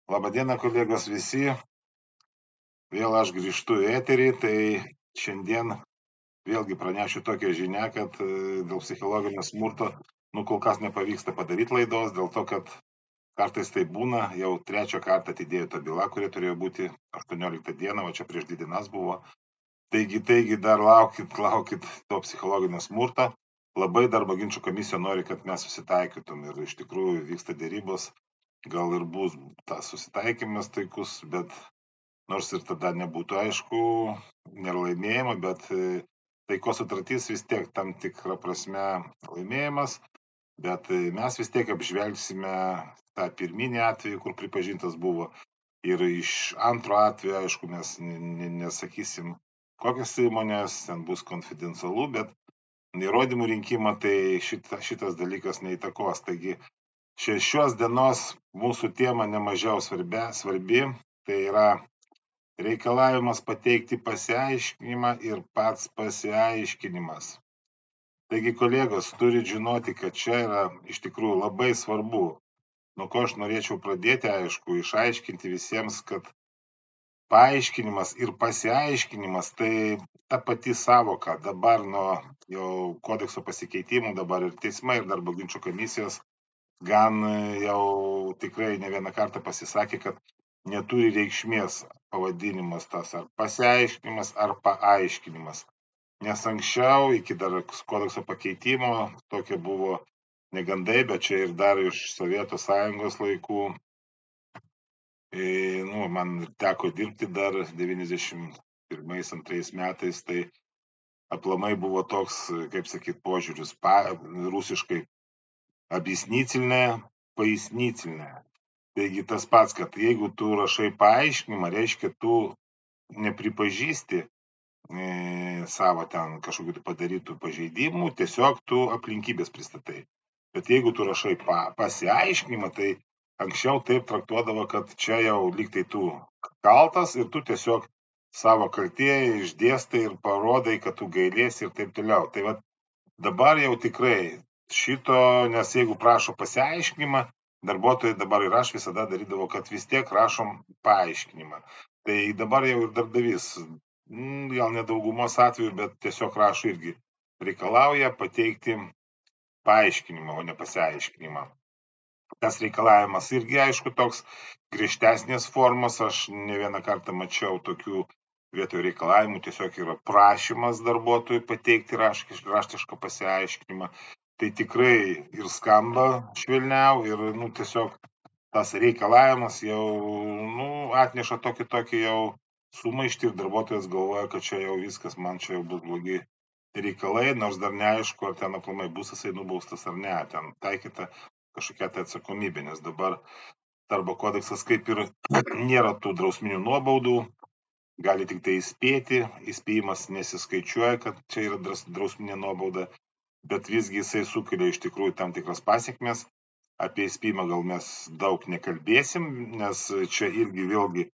Labadiena, kolegos visi. Vėl aš grįžtu į eterį, tai šiandien vėlgi pranešiu tokią žinią, kad dėl psichologinio smurto, kol kas nepavyksta padaryti laidos, dėl to, kad kartais tai būna, jau trečią kartą atidėjo ta byla, kuri turėjo būti 18 dieną, o čia prieš 2 dienas buvo. Taigi dar laukit to psichologinio smurto. Labai darbo ginčų komisija nori, kad mes susitaikytum ir iš tikrųjų vyksta dėrybos, gal ir bus tas susitaikymas taikus, bet nors ir tada nebūtų aišku, nėra laimėjimo, bet taikos sutartis vis tiek tam tikrą prasme laimėjimas, bet mes vis tiek apžvelgsime tą pirminį atvejį, kur pripažintas buvo. Ir iš antro atveju, aišku, mes nesakysim, kokias įmonės, ten bus konfidencialu, bet įrodymų rinkimą tai šitas dalykas neįtakos. Taigi šios dienos mūsų tema nemažiau svarbi, tai yra reikalavimas pateikti pasiaiškinimą ir pats pasiaiškinimas. Taigi, kolegos, turit žinoti, kad čia yra iš tikrųjų labai svarbu. Nuo ko aš norėčiau pradėti, aišku, išaiškinti visiems, kad paaiškinimas ir pasiaiškinimas tai ta pati savoka. Dabar nuo jau kodekso pasikeitimų, dabar ir teismai, ir darbo ginčų komisijos gan jau tikrai ne vieną kartą pasisakė, kad neturi reikšmės pavadinimas tas ar pasiaiškinimas, ar paaiškinimas. Nes anksčiau, iki dar kodekso pakeitimo, tokia buvo negandai, bet čia ir dar iš Sovietų sąjungos laikų. Man teko dirbti dar 91-2 metais, tai aplamai buvo toks, kaip sakyt, požiūris, rusiškai объяснительное, пояснительное. Taigi tas pats, kad jeigu tu rašai paaiškinimą, reiškia, tu nepripažįsti savo ten kažkokių padarytų pažeidimų, tiesiog tu aplinkybės pristatai. Bet jeigu tu rašai pasiaiškinimą, tai anksčiau taip traktuodavo, kad čia jau lygtai tu kaltas ir tu tiesiog savo kaltėje išdėstai ir parodai, kad tu gailėsi ir taip toliau. Tai va dabar jau tikrai šito, nes jeigu prašo pasiaiškinimą, darbuotojai dabar ir aš visada darydavau, kad vis tiek rašom paaiškinimą. Tai dabar jau ir darbdavys, gal ne daugumos atveju, bet tiesiog rašo irgi reikalauja pateikti paaiškinimą, o ne pasiaiškinimą. Tas reikalavimas irgi, aišku, toks griežtesnės formos, aš ne vieną kartą mačiau tokių vietoj reikalavimų, tiesiog yra prašymas darbuotojui pateikti raštišką pasiaiškinimą. Tai tikrai ir skamba švelniau ir tiesiog tas reikalavimas jau atneša tokį jau sumaištį ir darbuotojas galvoja, kad čia jau viskas, man čia jau bus blogi reikalai, nors dar neaišku, ar ten aplamai bus jisai nubaustas ar ne, ten taikyta kažkokia tai atsakomybė, nes dabar darbo kodeksas kaip ir nėra tų drausminių nuobaudų, gali tik tai įspėti, įspėjimas nesiskaičiuoja, kad čia yra drausminė nuobauda, bet visgi jisai sukelia iš tikrųjų tam tikras pasiekmes. Apie įspėjimą gal mes daug nekalbėsim, nes čia irgi vėlgi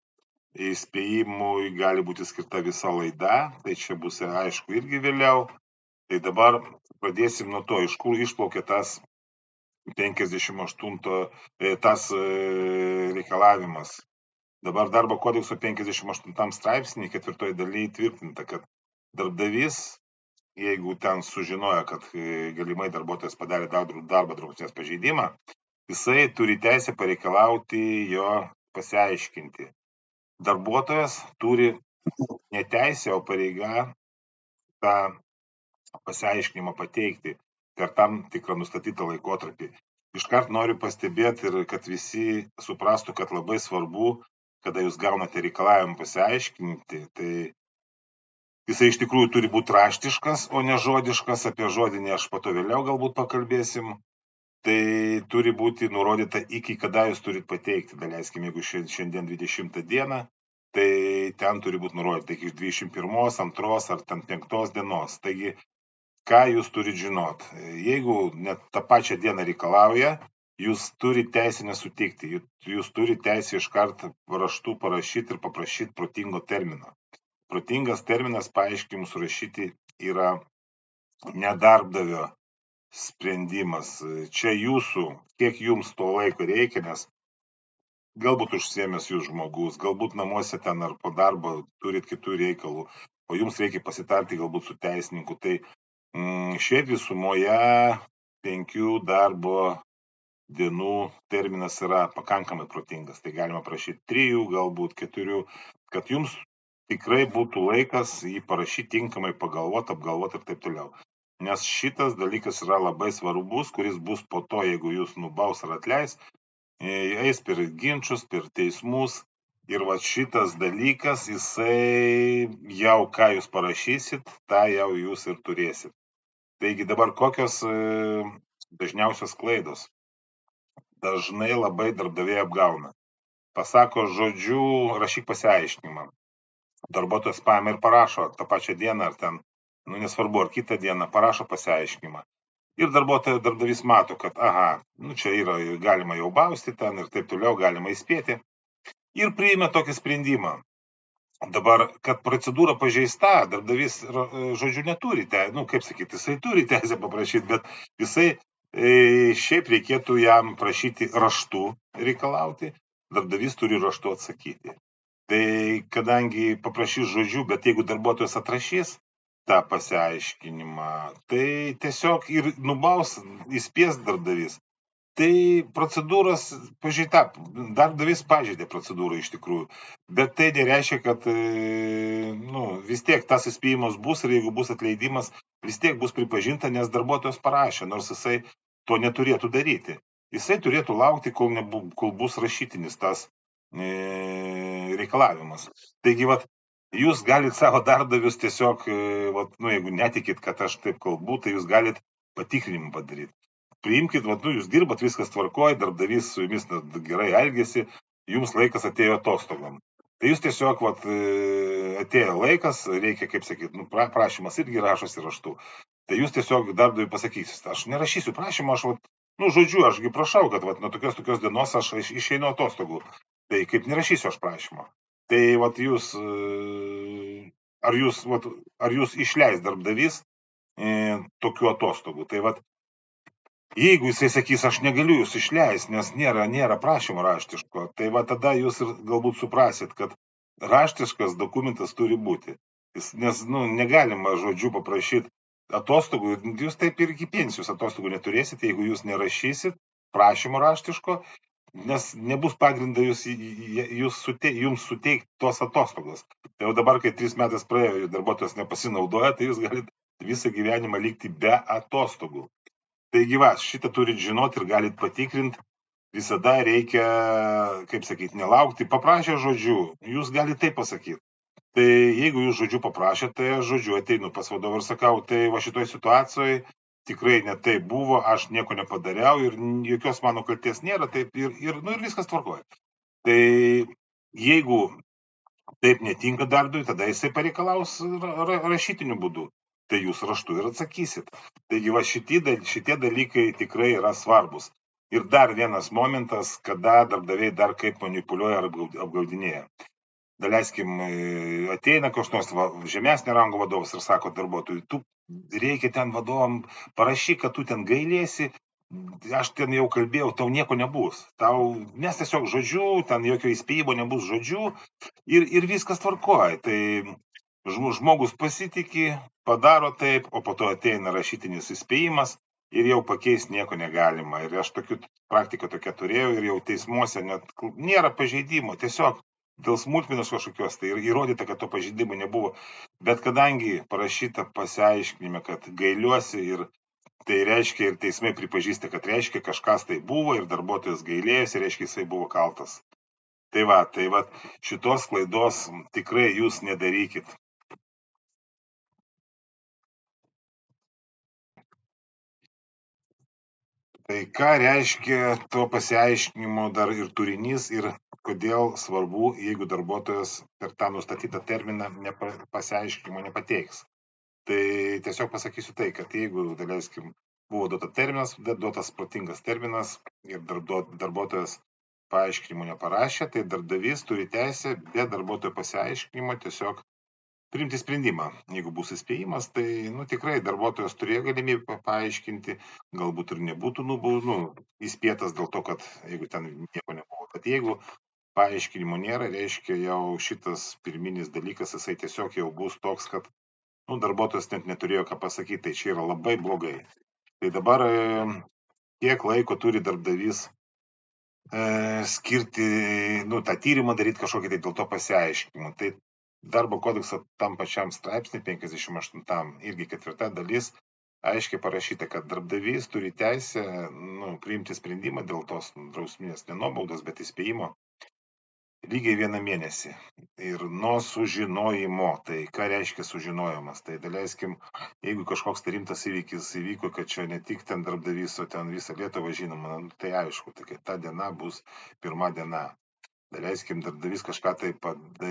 įspėjimui gali būti skirta visa laida, tai čia bus aišku irgi vėliau. Tai dabar pradėsim nuo to, iš kur išplaukė tas 58 tas reikalavimas. Dabar darbo kodekso 58 straipsnį 4 dalyje įtvirtinta, kad darbdavys, jeigu ten sužinoja, kad galimai darbuotojas padarė darbo drausmės pažeidimą, jisai turi teisę pareikalauti jo pasiaiškinti. Darbuotojas turi ne teisę, o pareiga tą pasiaiškinimą pateikti per tam tikrą nustatytą laikotarpį. Iškart noriu pastebėti ir kad visi suprastų, kad labai svarbu, kada jūs gaunate reikalavimą pasiaiškinti, tai jisai iš tikrųjų turi būti raštiškas, o ne žodiškas, apie žodinį aš po to vėliau galbūt pakalbėsim. Tai turi būti nurodyta, iki kada jūs turit pateikti, daleiskim, jeigu šiandien 20 dieną, tai ten turi būti nurodyta iki 21, 2 ar ten 5 dienos. Taigi, ką jūs turit žinot? Jeigu net tą pačią dieną reikalauja, jūs turite teisę nesutikti, jūs turite teisę iškart raštu parašyti ir paprašyti protingo termino. Protingas terminas paaiškinimus rašyti yra ne darbdavio sprendimas. Čia jūsų, kiek jums to laiko reikia, nes galbūt užsiėmęs jūs žmogus, galbūt namuose ten ar po darbo turit kitų reikalų, o jums reikia pasitarti galbūt su teisininku. Tai šiaip visumoje 5 darbo dienų terminas yra pakankamai protingas. Tai galima prašyti 3, galbūt 4, kad jums tikrai būtų laikas jį parašyti tinkamai, pagalvoti, apgalvoti ir taip toliau. Nes šitas dalykas yra labai svarbus, kuris bus po to, jeigu jūs nubaus ar atleis, eis per ginčius, per teismus. Ir va šitas dalykas, jisai jau ką jūs parašysit, tą jau jūs ir turėsit. Taigi dabar kokios dažniausios klaidos? Dažnai labai darbdaviai apgauna. Pasako žodžiu, rašyk pasiaiškinimą. Darbuotojas paima ir parašo tą pačią dieną ar ten, nesvarbu, ar kitą dieną, parašo pasiaiškinimą. Ir darbdavys mato, kad čia yra, galima jau bausti ten ir taip toliau, galima įspėti. Ir priima tokį sprendimą. Dabar, kad procedūra pažeista, darbdavys, žodžiu, neturi, kaip sakyti, jisai turi teisę paprašyti, bet jisai šiaip reikėtų jam prašyti raštu reikalauti, darbdavys turi raštu atsakyti. Tai kadangi paprašys žodžiu, bet jeigu darbuotojas atrašys tą pasiaiškinimą, tai tiesiog ir nubaus, įspės darbdavys. Tai procedūros pažeista, darbdavys pažeidė procedūrą iš tikrųjų, bet tai nereiškia, kad vis tiek tas įspėjimas bus ir jeigu bus atleidimas, vis tiek bus pripažinta, nes darbuotojas parašė, nors jisai to neturėtų daryti. Jisai turėtų laukti, kol bus rašytinis tas reikalavimas. Taigi, jūs galit savo darbdavius tiesiog, jeigu netikit, kad aš taip kalbu, tai jūs galit patikrinimą padaryti. Priimkit, jūs dirbat, viskas tvarkoja, darbdavys su jumis gerai elgėsi, jums laikas atėjo atostogom. Tai jūs tiesiog, atėjo laikas, reikia, kaip sakyti, prašymas irgi rašosi raštu. Tai jūs tiesiog darbdaviui pasakysit, aš nerašysiu prašymą, aš, žodžiu, ašgi prašau, kad nuo tokios dienos aš išeinu atostogų. Tai kaip nerašysiu aš prašymą. Tai ar jūs išleis darbdavys tokių atostogų. Tai jeigu jisai sakys, aš negaliu jūs išleisti, nes nėra prašymo raštiško, tai tada jūs ir galbūt suprasit, kad raštiškas dokumentas turi būti. Nes negalima žodžiu paprašyti atostogų, jūs taip ir iki pensijos atostogų neturėsit, jeigu jūs nerašysit prašymo raštiško, nes nebus pagrinda jums suteikti tos atostogos. Tai jau dabar, kai 3 metais praėjo, darbuotojas nepasinaudoja, tai jūs galite visą gyvenimą likti be atostogų. Taigi šitą turit žinoti ir galit patikrinti. Visada reikia, kaip sakyti, nelaukti. Paprašė žodžiu, jūs galite taip pasakyti. Tai jeigu jūs žodžiu paprašėte, tai aš žodžiu ateinu pas vadovą ir sakau, tai šitoj situacijoje tikrai ne taip buvo, aš nieko nepadariau ir jokios mano kaltės nėra, taip ir viskas tvarkoja. Tai jeigu taip netinka darbdaviui, tada jisai pareikalaus rašytiniu būdu. Tai jūs raštu ir atsakysit. Taigi šitie dalykai tikrai yra svarbus. Ir dar vienas momentas, kada darbdaviai dar kaip manipuliuoja ar apgaudinėja. Daleiskim, ateina koks nors žemesnio rango vadovas ir sako darbuotojui, tu reikia ten vadovam parašyk, kad tu ten gailėsi, aš ten jau kalbėjau, tau nieko nebus. Mes tiesiog žodžiu, ten jokio įspėjimo nebus žodžiu ir viskas tvarkoja. Tai žmogus pasitikė, padaro taip, o po to ateina rašytinis įspėjimas ir jau pakeisti nieko negalima. Ir aš praktiką tokia turėjau ir jau teismuose net nėra pažeidimo, tiesiog dėl smulkmenos kažkokios, tai įrodyta, kad to pažeidimo nebuvo. Bet kadangi parašyta pasiaiškinime, kad gailiuosi ir tai reiškia ir teismai pripažįsta, kad reiškia kažkas tai buvo ir darbuotojas gailėjosi, reiškia jisai buvo kaltas. Tai šitos klaidos tikrai jūs nedarykit. Tai ką reiškia to pasiaiškinimo dar ir turinys ir kodėl svarbu, jeigu darbuotojas per tą nustatytą terminą pasiaiškinimo nepateiks. Tai tiesiog pasakysiu tai, kad jeigu, daleiskim, buvo duotas protingas terminas ir darbuotojas paaiškinimo neparašė, tai darbdavys turi teisę be darbuotojo pasiaiškinimo tiesiog priimti sprendimą. Jeigu bus įspėjimas, tai tikrai darbuotojas turėjo galimybę paaiškinti, galbūt ir nebūtų įspėtas dėl to, kad jeigu ten nieko nebuvo. Bet jeigu paaiškinimo nėra, reiškia jau šitas pirminis dalykas, jisai tiesiog jau bus toks, kad darbuotojas net neturėjo ką pasakyti, tai čia yra labai blogai. Tai dabar kiek laiko turi darbdavys skirti, tą tyrimą daryti kažkokį tai dėl to pasiaiškinimą. Tai darbo kodekso tam pačiam straipsnį 58 irgi 4 dalis aiškiai parašyta, kad darbdavys turi teisę priimti sprendimą dėl tos drausminės nenobaudos, bet įspėjimo lygiai 1 mėnesį. Ir nuo sužinojimo, tai ką reiškia sužinojimas, tai daleiskim, jeigu kažkoks rimtas įvykis įvyko, kad čia ne tik ten darbdavys, o ten visą Lietuvą žinoma, tai aišku, tai ta diena bus 1 diena. Daleiskim, darbdavys kažką tai,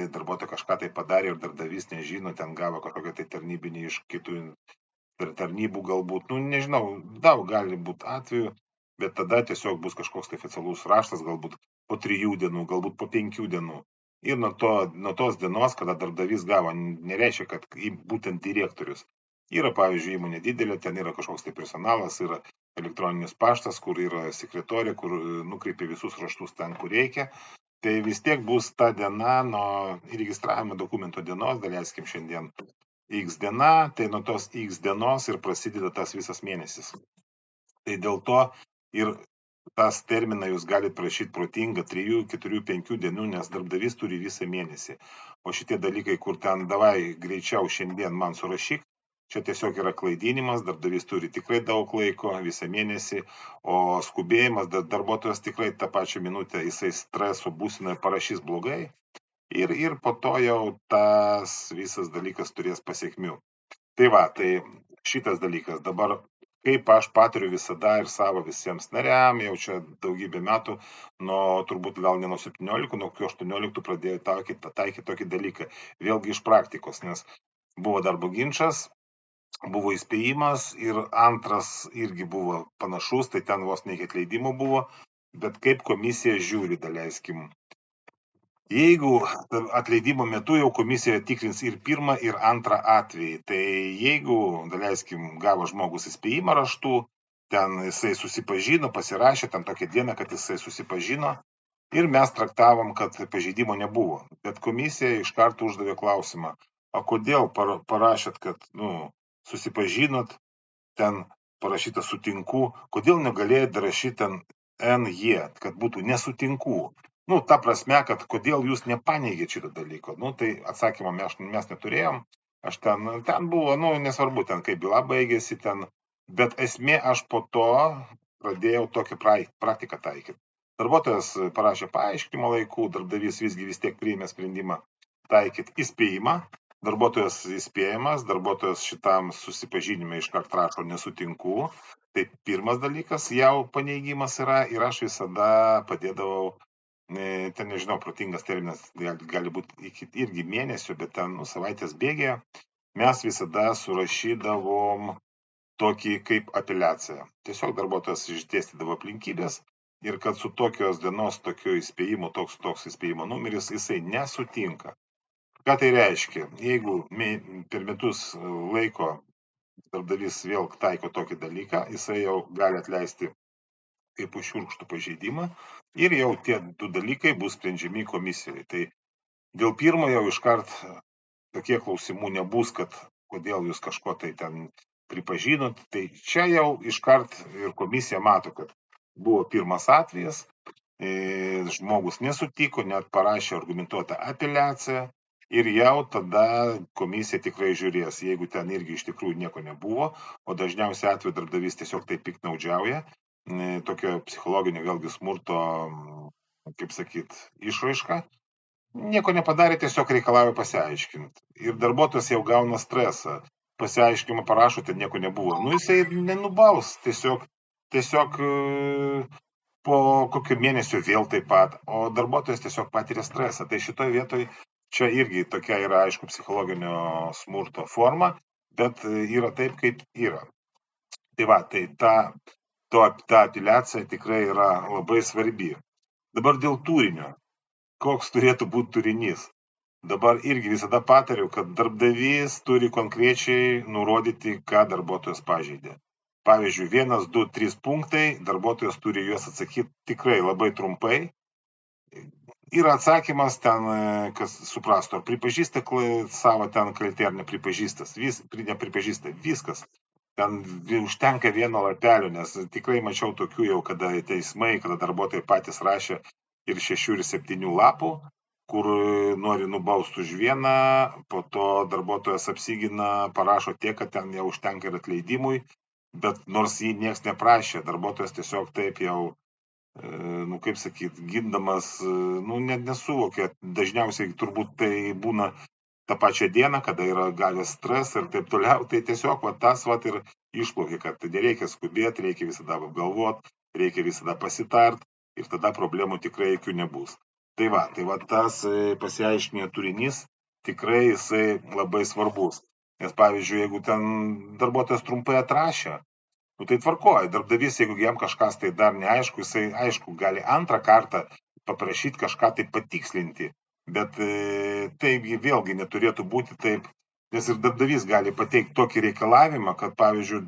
darbuotojas kažką tai padarė ir darbdavys nežino, ten gavo kažkokią tai tarnybinį iš kitų tarnybų galbūt, nežinau, daug gali būti atveju, bet tada tiesiog bus kažkoks tai oficialus raštas, galbūt po 3 dienų, galbūt po 5 dienų. Ir nuo tos dienos, kada darbdavys gavo, nereiškia, kad būtent direktorius. Yra, pavyzdžiui, įmonė didelė, ten yra kažkoks tai personalas, yra elektroninis paštas, kur yra sekretorė, kur nukreipia visus raštus ten, kur reikia. Tai vis tiek bus ta diena nuo įregistravimo dokumento dienos, daleiskim šiandien X diena, tai nuo tos X dienos ir prasideda tas visas mėnesis. Tai dėl to ir tas terminą jūs galite prašyti protingą 3, 4, 5 dienų, nes darbdavys turi visą mėnesį. O šitie dalykai, kur ten davai greičiau šiandien man surašyk, čia tiesiog yra klaidinimas, darbdavys turi tikrai daug laiko, visą mėnesį, o skubėjimas, darbuotojas tikrai tą pačią minutę, jisai streso būsinoje parašys blogai ir po to jau tas visas dalykas turės pasiekmių. Tai va, tai šitas dalykas dabar, kaip aš patiriu visada ir savo visiems nariam, jau čia daugybę metų, turbūt gal ne nuo 17, nuo 18 pradėjau taikyti tokį dalyką, vėlgi iš praktikos, nes buvo darbo ginčas, buvo įspėjimas ir antras irgi buvo panašus, tai ten vos ne iki atleidimo buvo, bet kaip komisija žiūri, daleiskim. Jeigu atleidimo metu jau komisija tikrins ir 1 ir 2 atvejį, tai jeigu, daleiskim, gavo žmogus įspėjimą raštu, ten jisai susipažino, pasirašė, ten tokią dieną, kad jisai susipažino ir mes traktavom, kad pažeidimo nebuvo. Bet komisija iš karto uždavė klausimą, o kodėl parašėt, kad, susipažinot, ten parašyta sutinku, kodėl negalėjai rašyti ten NJ, kad būtų nesutinku. Ta prasme, kad kodėl jūs nepaneigėt šito dalyko. Tai atsakymą mes neturėjom. Aš ten buvo, nesvarbu, ten kaip byla baigėsi, bet esmė aš po to pradėjau tokią praktiką taikyti. Darbuotojas parašė paaiškinimo laikų, darbdavys vis tiek priėmė sprendimą taikyti įspėjimą. Darbuotojas įspėjimas, darbuotojas šitam susipažinime iškart rašo nesutinku. Tai pirmas dalykas jau paneigimas yra ir aš visada padėdavau, ten nežinau, protingas terminas gali būti irgi mėnesio, bet ten savaitės bėgėje mes visada surašydavom tokį kaip apeliaciją. Tiesiog darbuotojas išdėstydavo aplinkybės ir kad su tokios dienos, tokio įspėjimo, toks įspėjimo numeris, jisai nesutinka. Ką tai reiškia? Jeigu per metus laiko darbdavys vėl taiko tokį dalyką, jisai jau gali atleisti kaip už šiurkštų pažeidimą ir jau tie 2 dalykai bus sprendžiami komisijoje. Tai dėl pirmo jau iškart tokie klausimų nebus, kad kodėl jūs kažko tai ten pripažinot. Tai čia jau iškart ir komisija mato, kad buvo pirmas atvejas, žmogus nesutiko, net parašė argumentuotą apeliaciją ir jau tada komisija tikrai žiūrės, jeigu ten irgi iš tikrųjų nieko nebuvo, o dažniausiai atveju darbdavys tiesiog taip piktnaudžiauja, tokio psichologinio vėlgi smurto, kaip sakyt, išraiška. Nieko nepadarė, tiesiog reikalauja pasiaiškinti. Ir darbuotojas jau gauna stresą. Pasiaiškinimą parašo, ten nieko nebuvo. Jisai nenubaus, tiesiog po kokio mėnesio vėl taip pat. O darbuotojas tiesiog patiria stresą. Tai šitoje vietoje čia irgi tokia yra, aišku, psichologinio smurto forma, bet yra taip, kaip yra. Tai va, tai ta apeliacija tikrai yra labai svarbi. Dabar dėl turinio. Koks turėtų būti turinys? Dabar irgi visada patariu, kad darbdavys turi konkrečiai nurodyti, ką darbuotojas pažeidė. Pavyzdžiui, 1, 2, 3 punktai, darbuotojas turi juos atsakyti tikrai labai trumpai. Yra atsakymas ten, kas suprastų, ar pripažįsta savo ten kaltę, ar nepripažįsta. Nepripažįsta, viskas. Ten užtenka vieno lapelio, nes tikrai mačiau tokių jau, kada teismai, kada darbuotojai patys rašė ir 6 ir 7 lapų, kur nori nubausti už vieną, po to darbuotojas apsigina, parašo tiek, kad ten jau užtenka ir atleidimui, bet nors jį nieks neprašė, darbuotojas tiesiog taip jau kaip sakyt, gindamas, net nesuvokė, dažniausiai turbūt tai būna tą pačią dieną, kada yra gavęs stresą ir taip toliau, tai tiesiog tas ir išplaukė, kad nereikia skubėti, reikia visada apgalvot, reikia visada pasitart ir tada problemų tikrai jokių nebus. Tai va tas pasiaiškinimo turinys tikrai jisai labai svarbus. Nes pavyzdžiui, jeigu ten darbuotojas trumpai atrašė, tai tvarkoj, darbdavys, jeigu jam kažkas tai dar neaišku, jisai aišku gali antrą kartą paprašyti kažką tai patikslinti, bet taigi vėlgi neturėtų būti taip, nes ir darbdavys gali pateikti tokį reikalavimą, kad pavyzdžiui,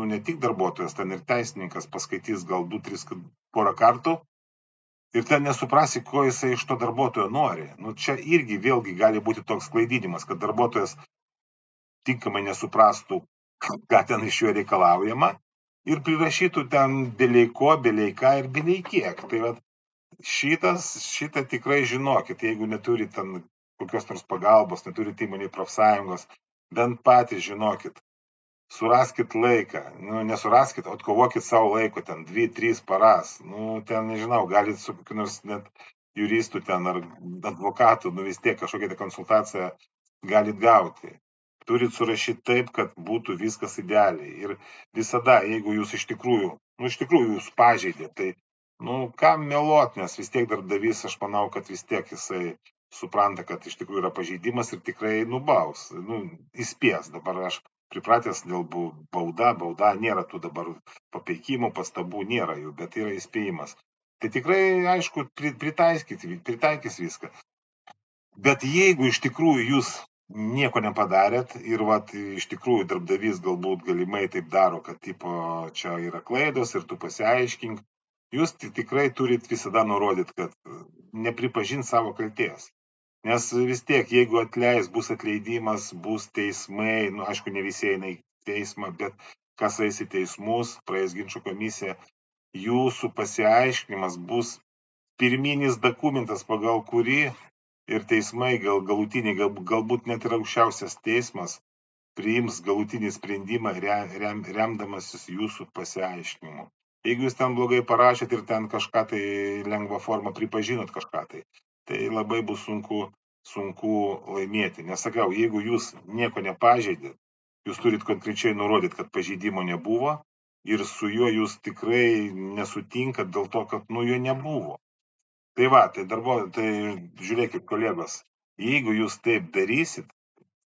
ne tik darbuotojas, ten ir teisininkas paskaitys gal 2-3 porą kartų ir ten nesuprasi, ko jisai iš to darbuotojo nori. Čia irgi vėlgi gali būti toks klaidinimas, kad darbuotojas tinkamai nesuprastų, ką ten iš jo reikalaujama ir prirašytų ten belei ko, belei ką ir belei kiek. Tai vat šitą tikrai žinokit, jeigu neturit ten kokios nors pagalbos, neturit įmonėj profsąjungos, bent patys žinokit, suraskit laiką, nesuraskit, atkovokit savo laiko ten 2-3 paras, ten nežinau, galit su kokiu nors net juristų ten ar advokatų, vis tiek kažkokią tai konsultaciją galit gauti. Turit surašyti taip, kad būtų viskas idealiai. Ir visada, jeigu jūs iš tikrųjų jūs pažeidė, tai, kam meluot, nes vis tiek darbdavys, aš manau, kad vis tiek jisai supranta, kad iš tikrųjų yra pažeidimas ir tikrai nubaus, įspės. Dabar aš pripratęs dėl bauda, nėra tų dabar papeikimų, pastabų, nėra jų, bet yra įspėjimas. Tai tikrai, aišku, pritaikys viską. Bet jeigu iš tikrųjų jūs nieko nepadarėt ir iš tikrųjų darbdavys galbūt galimai taip daro, kad čia yra klaidos ir tu pasiaiškink, jūs tikrai turit visada nurodyti, kad nepripažint savo kaltės. Nes vis tiek, jeigu atleis, bus atleidimas, bus teismai, aišku, ne visi eina į teismą, bet kas eis į teismus, praeis ginčų komisiją, jūsų pasiaiškinimas bus pirminis dokumentas, pagal kurį ir teismai galutiniai, galbūt net ir aukščiausias teismas priims galutinį sprendimą remdamasis jūsų pasiaiškinimu. Jeigu jūs ten blogai parašėt ir ten kažką tai lengvą formą pripažinot kažką tai labai bus sunku laimėti. Nes sakau, jeigu jūs nieko nepažeidėt, jūs turit konkrečiai nurodyti, kad pažeidimo nebuvo ir su juo jūs tikrai nesutinkat dėl to, kad jo nebuvo. Tai žiūrėkit, kolegos, jeigu jūs taip darysit,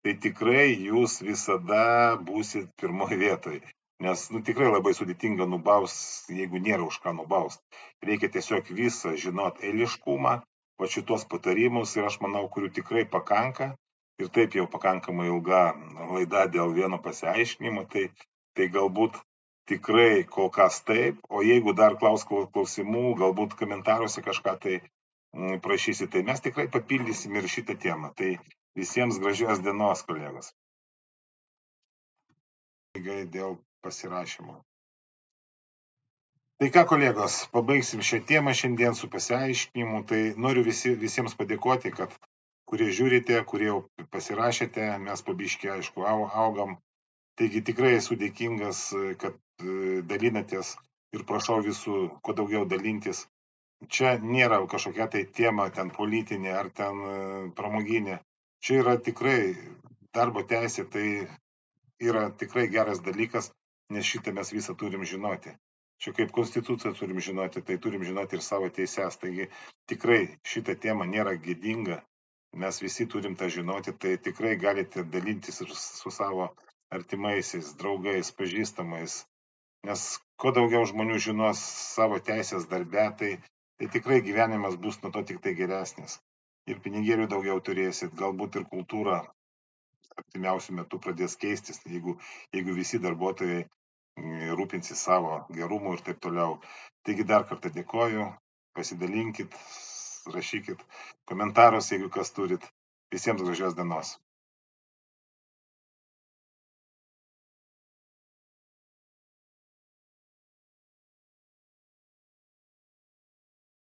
tai tikrai jūs visada būsit pirmoje vietoje. Nes tikrai labai sudėtinga nubaust, jeigu nėra už ką nubaust. Reikia tiesiog visą žinot eiliškumą, šitos patarimus ir aš manau, kurių tikrai pakanka. Ir taip jau pakankamai ilga laida dėl vieno pasiaiškinimo, tai galbūt tikrai kol kas taip, o jeigu dar klausimų, galbūt komentaruose kažką tai prašysit, tai mes tikrai papildysim ir šitą temą. Tai visiems gražios dienos, kolegos. Dėl pasirašymo. Tai ką, kolegos, pabaigsim šią temą šiandien su pasiaiškinimu. Tai noriu visiems padėkoti, kad kurie žiūrite, kurie jau pasirašėte, mes pabiškį, aišku, augam. Taigi tikrai esu dėkingas, kad dalinatės ir prašau visų, kuo daugiau dalintis. Čia nėra kažkokia tai tema ten politinė ar ten pramoginė. Čia yra tikrai darbo teisė, tai yra tikrai geras dalykas, nes šitą mes visą turim žinoti. Čia kaip konstituciją turim žinoti, tai turim žinoti ir savo teises. Taigi tikrai šitą temą nėra gėdinga, mes visi turim tą žinoti, tai tikrai galite dalintis ir su savo artimaisiais, draugais, pažįstamais. Nes kuo daugiau žmonių žinos savo teisės darbę, tai tikrai gyvenimas bus nuo to tik tai geresnis. Ir pinigėlių daugiau turėsit, galbūt ir kultūra artimiausių metų pradės keistis, jeigu visi darbuotojai rūpinsis savo gerumu ir taip toliau. Taigi dar kartą dėkoju, pasidalinkit, rašykit komentarus, jeigu kas turit. Visiems gražios dienos.